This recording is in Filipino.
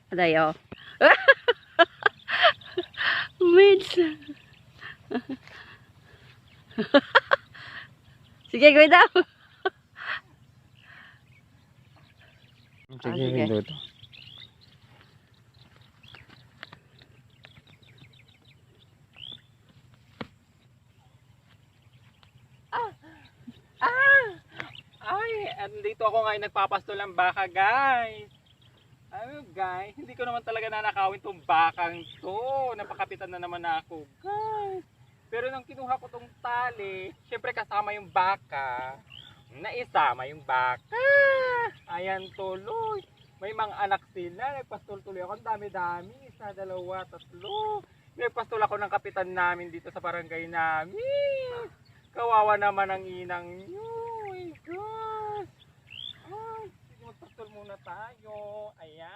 Aday, oh. Mids. Sige, gawin daw. Sige, sige. Pindot. Ay, andito ako ngayon nagpapastol ng baka, guys. Ano, guys? Hindi ko naman talaga nanakawin tong bakang to. Napakapitan na naman ako, guys. Pero nang kinuha ko tong tali, syempre kasama yung baka. Naisama yung baka. Ayan tuloy. May mga anak sila. Nagpastol tuloy ako. Ang dami-dami. Isa, dalawa, tatlo. Nagpastol ako ng kapitan namin dito sa barangay namin. Kawawa naman ang inang nyo. My gosh. Ay, sige, magpastol muna tayo. Ayan.